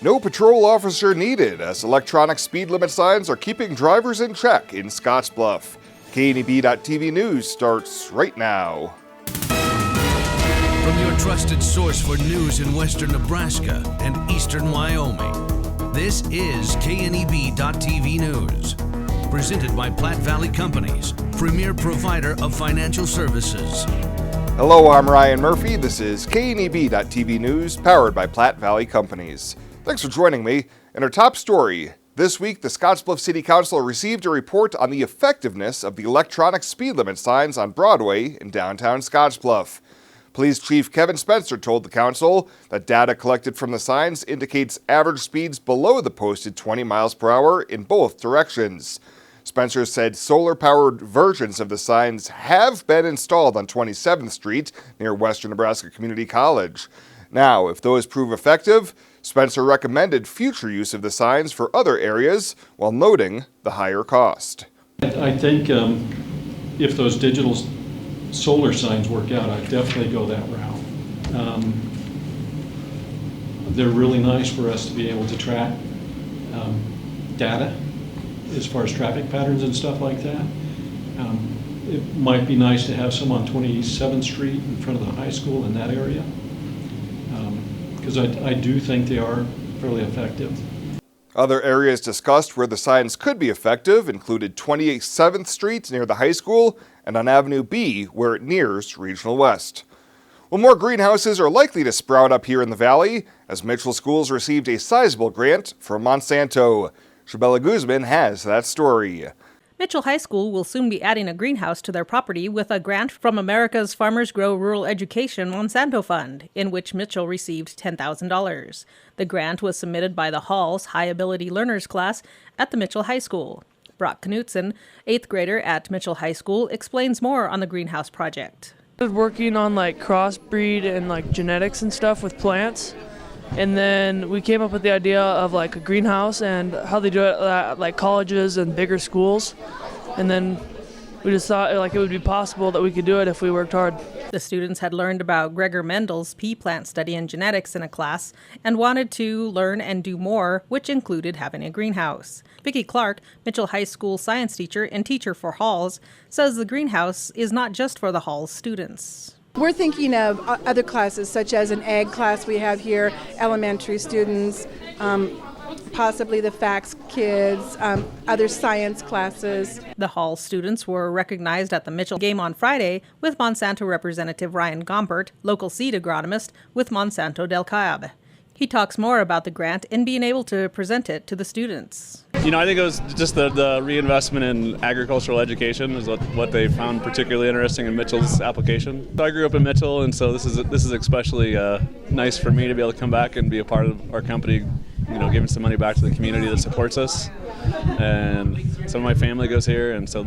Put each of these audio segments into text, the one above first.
No patrol officer needed, as electronic speed limit signs are keeping drivers in check in Scottsbluff. KNEB.TV News starts right now. From your trusted source for news in western Nebraska and eastern Wyoming, this is KNEB.TV News. Presented by Platte Valley Companies, premier provider of financial services. Hello, I'm Ryan Murphy. This is KNEB.TV News, powered by Platte Valley Companies. Thanks for joining me. In our top story, this week the Scottsbluff City Council received a report on the effectiveness of the electronic speed limit signs on Broadway in downtown Scottsbluff. Police Chief Kevin Spencer told the council that data collected from the signs indicates average speeds below the posted 20 miles per hour in both directions. Spencer said solar-powered versions of the signs have been installed on 27th Street near Western Nebraska Community College. Now, if those prove effective, Spencer recommended future use of the signs for other areas while noting the higher cost. I think if those digital solar signs work out, I'd definitely go that route. They're really nice for us to be able to track data as far as traffic patterns and stuff like that. It might be nice to have some on 27th Street in front of the high school in that area, because I do think they are fairly effective. Other areas discussed where the signs could be effective included 27th Street near the high school and on Avenue B where it nears Regional West. Well, more greenhouses are likely to sprout up here in the valley as Mitchell Schools received a sizable grant from Monsanto. Shabella Guzman has that story. Mitchell High School will soon be adding a greenhouse to their property with a grant from America's Farmers Grow Rural Education Monsanto Fund, in which Mitchell received $10,000. The grant was submitted by the Hall's High Ability Learners class at the Mitchell High School. Brock Knutson, 8th grader at Mitchell High School, explains more on the greenhouse project. I was working on crossbreed and genetics and stuff with plants. And then we came up with the idea of a greenhouse and how they do it at colleges and bigger schools. And then we just thought it would be possible that we could do it if we worked hard. The students had learned about Gregor Mendel's pea plant study and genetics in a class and wanted to learn and do more, which included having a greenhouse. Vicki Clark, Mitchell High School science teacher and teacher for Halls, says the greenhouse is not just for the Halls students. We're thinking of other classes, such as an ag class we have here, elementary students, possibly the FACS kids, other science classes. The Hall students were recognized at the Mitchell game on Friday with Monsanto Representative Ryan Gompert, local seed agronomist with Monsanto Del Cab. He talks more about the grant and being able to present it to the students. I think it was just the reinvestment in agricultural education is what they found particularly interesting in Mitchell's application. So I grew up in Mitchell, and so this is especially nice for me to be able to come back and be a part of our company, giving some money back to the community that supports us. And some of my family goes here, and so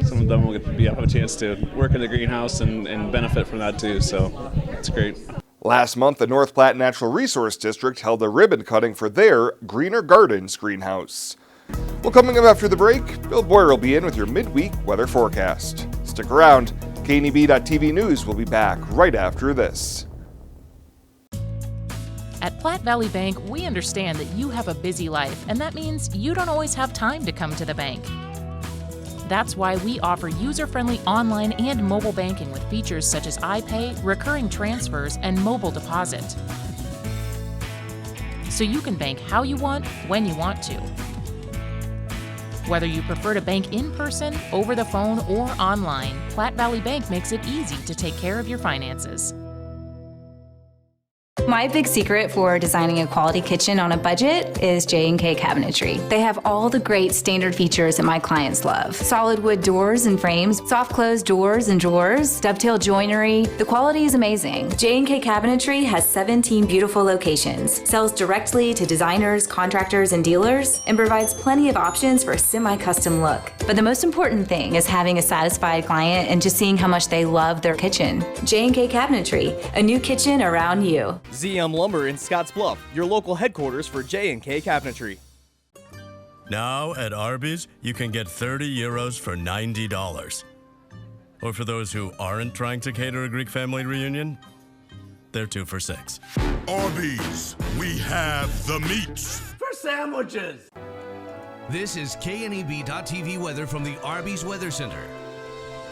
some of them will have a chance to work in the greenhouse and benefit from that too, so it's great. Last month, the North Platte Natural Resource District held a ribbon cutting for their Greener Gardens greenhouse. Well, coming up after the break, Bill Boyer will be in with your midweek weather forecast. Stick around. KNEB.TV News will be back right after this. At Platte Valley Bank, we understand that you have a busy life, and that means you don't always have time to come to the bank. That's why we offer user-friendly online and mobile banking with features such as iPay, recurring transfers, and mobile deposit. So you can bank how you want, when you want to. Whether you prefer to bank in person, over the phone, or online, Platte Valley Bank makes it easy to take care of your finances. My big secret for designing a quality kitchen on a budget is J&K Cabinetry. They have all the great standard features that my clients love. Solid wood doors and frames, soft close doors and drawers, dovetail joinery. The quality is amazing. J&K Cabinetry has 17 beautiful locations, sells directly to designers, contractors, and dealers, and provides plenty of options for a semi-custom look. But the most important thing is having a satisfied client and just seeing how much they love their kitchen. J&K Cabinetry, a new kitchen around you. ZM Lumber in Scottsbluff, your local headquarters for J&K Cabinetry. Now at Arby's, you can get 30 euros for $90. Or for those who aren't trying to cater a Greek family reunion, They're 2 for $6. Arby's, we have the meats. For sandwiches. This is KNEB.TV weather from the Arby's Weather Center.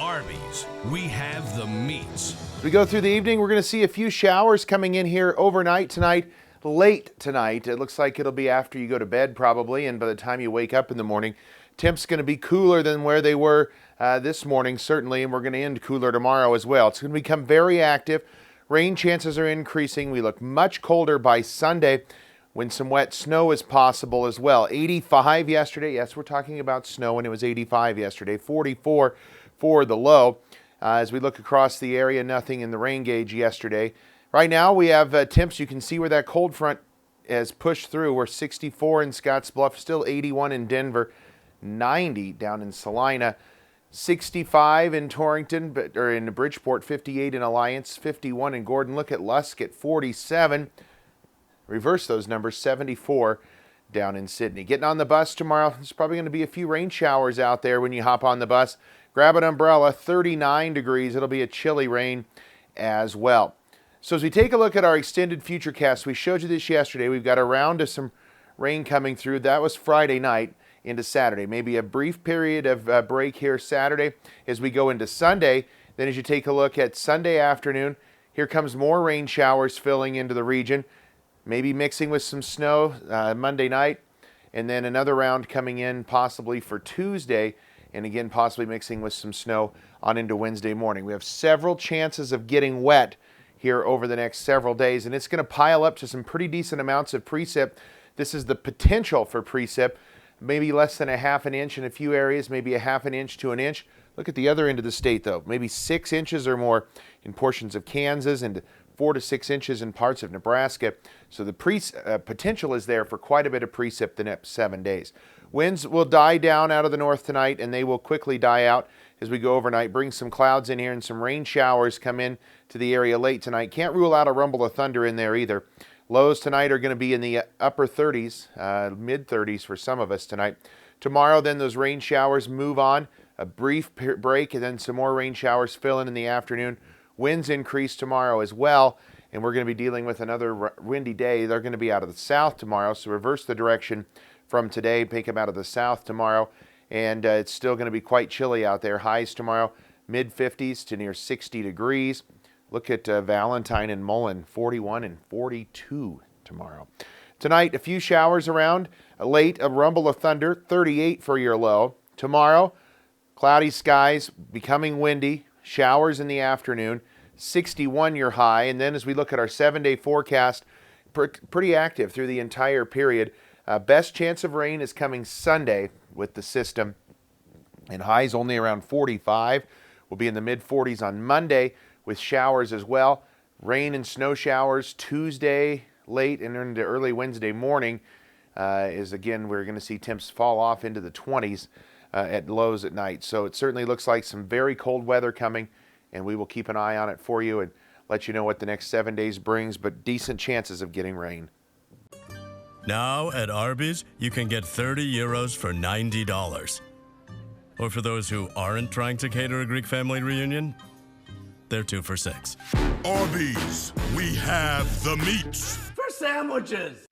Arby's, we have the meats. As we go through the evening, we're going to see a few showers coming in here overnight tonight, late tonight. It looks like it'll be after you go to bed probably, and by the time you wake up in the morning, temps going to be cooler than where they were this morning, certainly, and we're going to end cooler tomorrow as well. It's going to become very active. Rain chances are increasing. We look much colder by Sunday when some wet snow is possible as well. 85 yesterday. Yes, we're talking about snow, and it was 85 yesterday. 44 for the low. As we look across the area, nothing in the rain gauge yesterday. Right now, we have temps. You can see where that cold front has pushed through. We're 64 in Scottsbluff, still 81 in Denver, 90 down in Salina, 65 in Torrington, or in Bridgeport, 58 in Alliance, 51 in Gordon. Look at Lusk at 47. Reverse those numbers, 74 down in Sydney. Getting on the bus tomorrow, there's probably going to be a few rain showers out there when you hop on the bus. Grab an umbrella, 39 degrees. It'll be a chilly rain as well. So as we take a look at our extended FUTURECAST, we showed you this yesterday. We've got a round of some rain coming through. That was Friday night into Saturday. Maybe a brief period of break here Saturday as we go into Sunday. Then as you take a look at Sunday afternoon, here comes more rain showers filling into the region. Maybe mixing with some snow Monday night, and then another round coming in possibly for Tuesday, and again possibly mixing with some snow on into Wednesday morning. We have several chances of getting wet here over the next several days, and it's going to pile up to some pretty decent amounts of precip. This is the potential for precip, maybe less than a half an inch in a few areas, maybe a half an inch to an inch. Look at the other end of the state though, maybe 6 inches or more in portions of Kansas and 4 to 6 inches in parts of Nebraska. So the potential is there for quite a bit of precip the next 7 days. Winds will die down out of the north tonight, and they will quickly die out as we go overnight. Bring some clouds in here, and some rain showers come in to the area late tonight. Can't rule out a rumble of thunder in there either. Lows tonight are going to be in the upper 30s, mid 30s for some of us tonight. Tomorrow, then, those rain showers move on. A brief break, and then some more rain showers fill in the afternoon. Winds increase tomorrow as well, and we're going to be dealing with another windy day. They're going to be out of the south tomorrow, so reverse the direction from today, take them out of the south tomorrow, and it's still going to be quite chilly out there. Highs tomorrow, mid-50s to near 60 degrees. Look at Valentine and Mullen, 41 and 42 tomorrow. Tonight, a few showers around. Late, a rumble of thunder, 38 for your low. Tomorrow, cloudy skies, becoming windy. Showers in the afternoon, 61 your high, and then as we look at our 7-day forecast, pretty active through the entire period. Best chance of rain is coming Sunday with the system, and highs only around 45. We'll be in the mid-40s on Monday with showers as well. Rain and snow showers Tuesday late and into early Wednesday morning is again we're going to see temps fall off into the 20s. At lows at night. So it certainly looks like some very cold weather coming, and we will keep an eye on it for you and let you know what the next 7 days brings, but decent chances of getting rain. Now at Arby's, you can get 30 euros for $90. Or for those who aren't trying to cater a Greek family reunion, they're 2 for $6. Arby's, we have the meats. For sandwiches.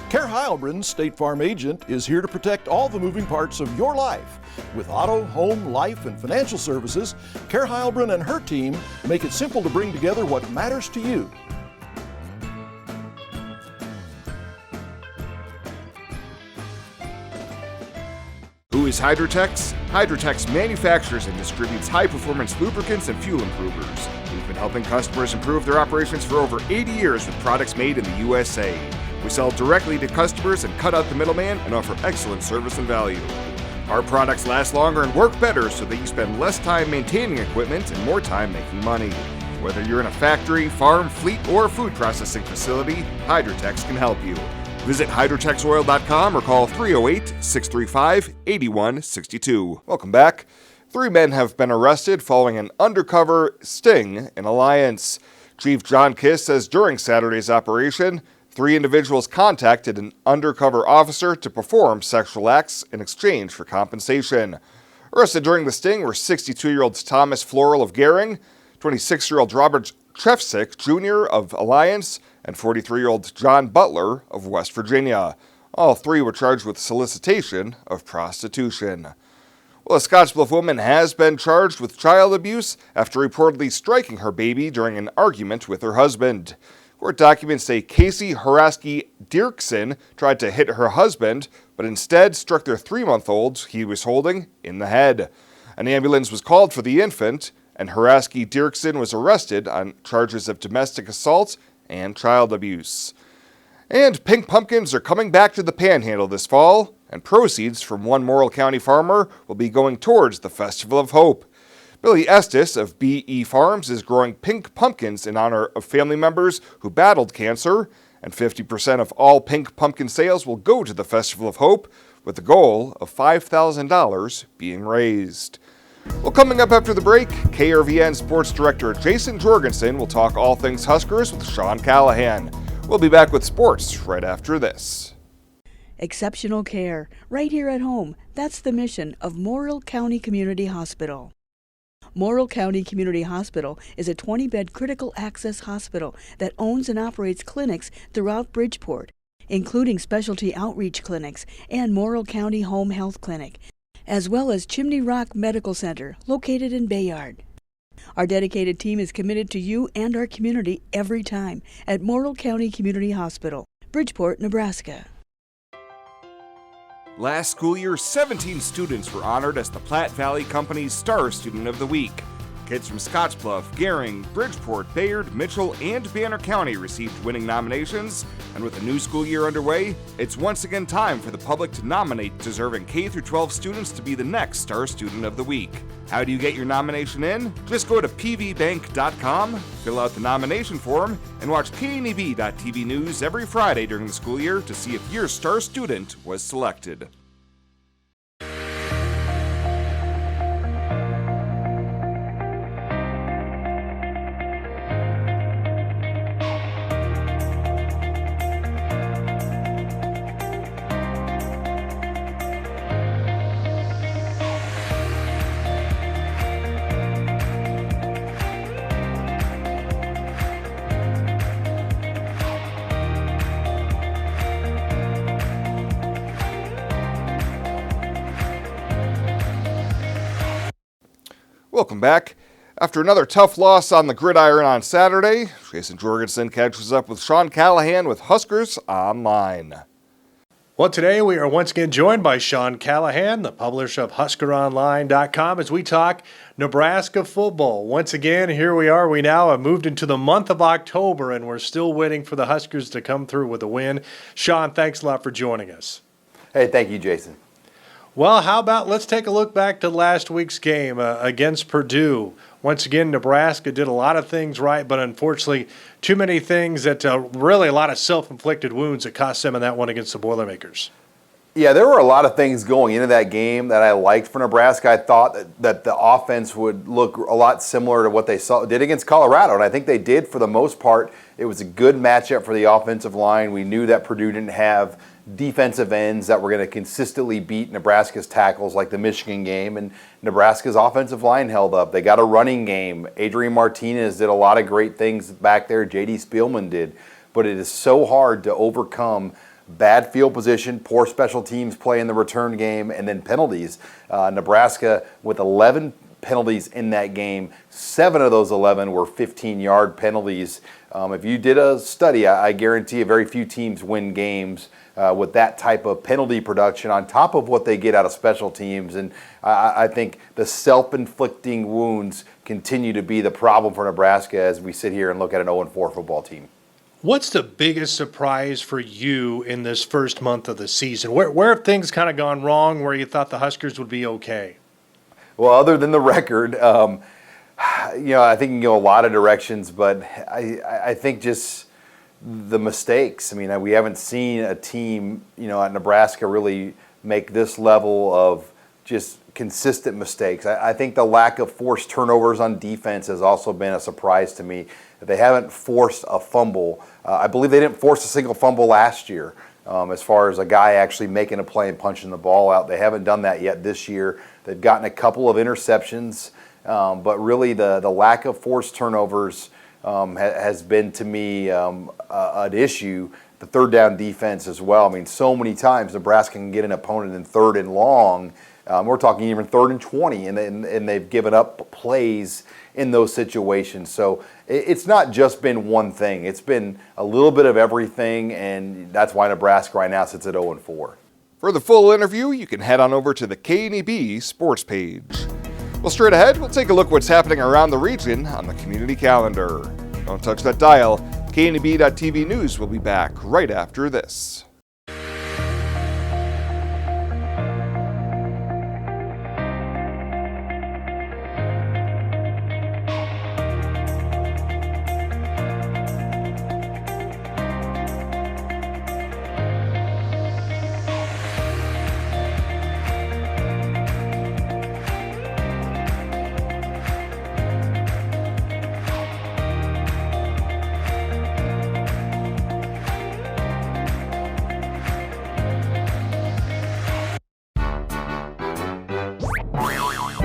Care Heilbrunn State Farm Agent is here to protect all the moving parts of your life. With auto, home, life, and financial services, Care Heilbrunn and her team make it simple to bring together what matters to you. Who is Hydrotex? Hydrotex manufactures and distributes high-performance lubricants and fuel improvers. We've been helping customers improve their operations for over 80 years with products made in the USA. We sell directly to customers and cut out the middleman and offer excellent service and value. Our products last longer and work better so that you spend less time maintaining equipment and more time making money. Whether you're in a factory, farm, fleet, or food processing facility, Hydrotex can help you. Visit hydrotexoil.com or call 308-635-8162. Welcome back. 3 men have been arrested following an undercover sting in Alliance. Chief John Kiss says during Saturday's operation, 3 individuals contacted an undercover officer to perform sexual acts in exchange for compensation. Arrested during the sting were 62-year-old Thomas Floral of Gering, 26-year-old Robert Trefsick Jr. of Alliance, and 43-year-old John Butler of West Virginia. All 3 were charged with solicitation of prostitution. Well, a Scottsbluff woman has been charged with child abuse after reportedly striking her baby during an argument with her husband. Court documents say Casey Haraski Dirksen tried to hit her husband, but instead struck their 3-month-old he was holding in the head. An ambulance was called for the infant, and Haraski Dirksen was arrested on charges of domestic assault and child abuse. And pink pumpkins are coming back to the Panhandle this fall, and proceeds from one Morrill County farmer will be going towards the Festival of Hope. Billy Estes of BE Farms is growing pink pumpkins in honor of family members who battled cancer, and 50% of all pink pumpkin sales will go to the Festival of Hope, with the goal of $5,000 being raised. Well, coming up after the break, KRVN Sports Director Jason Jorgensen will talk all things Huskers with Sean Callahan. We'll be back with sports right after this. Exceptional care, right here at home. That's the mission of Morrill County Community Hospital. Morrill County Community Hospital is a 20-bed critical access hospital that owns and operates clinics throughout Bridgeport, including specialty outreach clinics and Morrill County Home Health Clinic, as well as Chimney Rock Medical Center, located in Bayard. Our dedicated team is committed to you and our community every time at Morrill County Community Hospital, Bridgeport, Nebraska. Last school year, 17 students were honored as the Platte Valley Company's Star Student of the Week. Kids from Scottsbluff, Gering, Bridgeport, Bayard, Mitchell, and Banner County received winning nominations, and with the new school year underway, it's once again time for the public to nominate deserving K-12 students to be the next Star Student of the Week. How do you get your nomination in? Just go to pvbank.com, fill out the nomination form, and watch KNEB.TV News every Friday during the school year to see if your star student was selected. Welcome back. After another tough loss on the gridiron on Saturday, Jason Jorgensen catches up with Sean Callahan with Huskers Online. Well, today we are once again joined by Sean Callahan, the publisher of HuskerOnline.com, as we talk Nebraska football. Once again, here we are. We now have moved into the month of October, and we're still waiting for the Huskers to come through with a win. Sean, thanks a lot for joining us. Hey, thank you, Jason. Well, how about let's take a look back to last week's game against Purdue. Once again, Nebraska did a lot of things right, but unfortunately, too many things that really a lot of self-inflicted wounds that cost them in that one against the Boilermakers. Yeah, there were a lot of things going into that game that I liked for Nebraska. I thought that the offense would look a lot similar to what they did against Colorado, and I think they did for the most part. It was a good matchup for the offensive line. We knew that Purdue didn't have defensive ends that were going to consistently beat Nebraska's tackles like the Michigan game, and Nebraska's offensive line held up. They got a running game. Adrian Martinez did a lot of great things back there. J.D. Spielman did, but it is so hard to overcome bad field position, poor special teams play in the return game, and then penalties. Nebraska with 11 penalties in that game. 7 of those 11 were 15-yard penalties. If you did a study, I guarantee very few teams win games with that type of penalty production on top of what they get out of special teams. And I think the self-inflicting wounds continue to be the problem for Nebraska as we sit here and look at an 0-4 football team. What's the biggest surprise for you in this first month of the season? Where have things kind of gone wrong where you thought the Huskers would be okay? Well, other than the record, I think you can go a lot of directions, but I think just the mistakes. I mean, we haven't seen a team, at Nebraska really make this level of just consistent mistakes. I think the lack of forced turnovers on defense has also been a surprise to me. They haven't forced a fumble. I believe they didn't force a single fumble last year. As far as a guy actually making a play and punching the ball out, they haven't done that yet this year. They've gotten a couple of interceptions, but really the lack of forced turnovers has been to me an issue. The third down defense as well. I mean, so many times Nebraska can get an opponent in 3rd and long. We're talking even 3rd and 20, and they've given up plays in those situations. So it's not just been one thing. It's been a little bit of everything, and that's why Nebraska right now sits at 0-4. For the full interview, you can head on over to the KNEB sports page. Well, straight ahead, we'll take a look at what's happening around the region on the community calendar. Don't touch that dial. KNEB.TV News will be back right after this.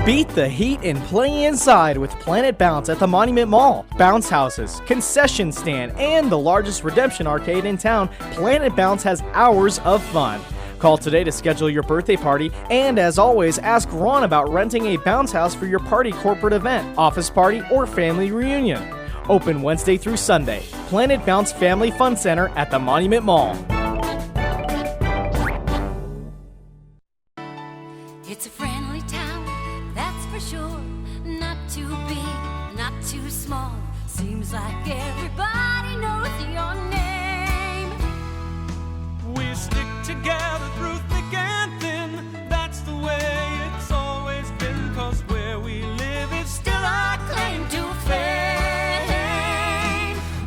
Beat the heat and play inside with Planet Bounce at the Monument Mall. Bounce houses, concession stand, and the largest redemption arcade in town, Planet Bounce has hours of fun. Call today to schedule your birthday party, and as always, ask Ron about renting a bounce house for your party, corporate event, office party, or family reunion. Open Wednesday through Sunday. Planet Bounce Family Fun Center at the Monument Mall. It's a friendly town, that's for sure. Not too big, not too small. Seems like everybody knows your name. We stick together through thick and thin. That's the way it's always been. 'Cause where we live is still our claim to fame.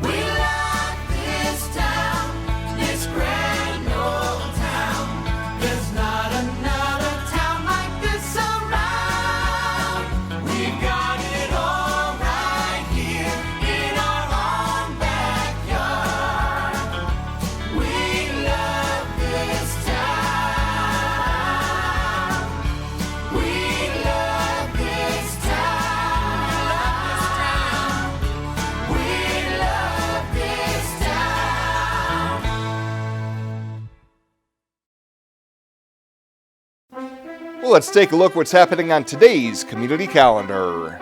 We love this town, this grand old town. There's not another town like this around. We've got it all right here in our own backyard. We love this town. We love this town. We love this town. Well, let's take a look what's happening on today's community calendar.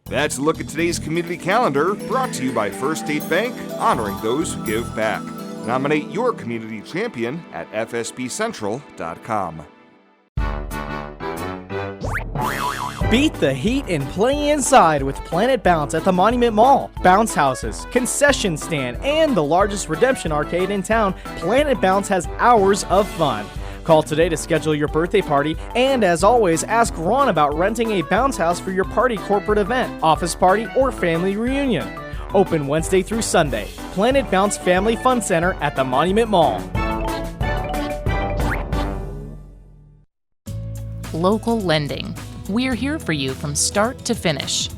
That's a look at today's community calendar, brought to you by First State Bank, honoring those who give back. Nominate your community champion at fsbcentral.com. Beat the heat and play inside with Planet Bounce at the Monument Mall. Bounce houses, concession stand, and the largest redemption arcade in town, Planet Bounce has hours of fun. Call today to schedule your birthday party, and as always, ask Ron about renting a bounce house for your party, corporate event, office party, or family reunion. Open Wednesday through Sunday. Planet Bounce Family Fun Center at the Monument Mall. Local lending. We're here for you from start to finish.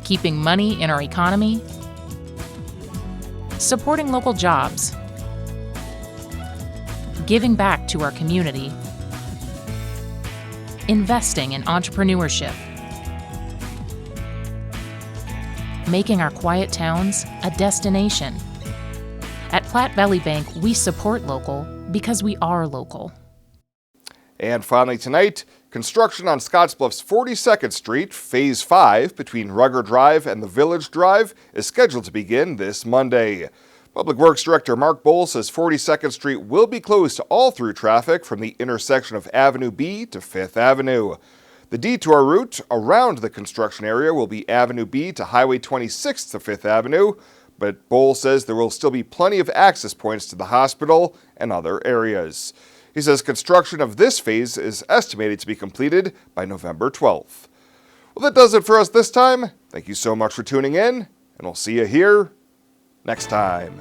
Keeping money in our economy. Supporting local jobs. Giving back to our community. Investing in entrepreneurship. making our quiet towns a destination. At Platte Valley Bank, we support local because we are local. And finally tonight, construction on Scottsbluff's 42nd Street, Phase 5, between Rugger Drive and the Village Drive, is scheduled to begin this Monday. Public Works Director Mark Bohl says 42nd Street will be closed to all through traffic from the intersection of Avenue B to 5th Avenue. The detour route around the construction area will be Avenue B to Highway 26 to 5th Avenue, but Bohl says there will still be plenty of access points to the hospital and other areas. He says construction of this phase is estimated to be completed by November 12th. Well, that does it for us this time. Thank you so much for tuning in, and we'll see you here next time.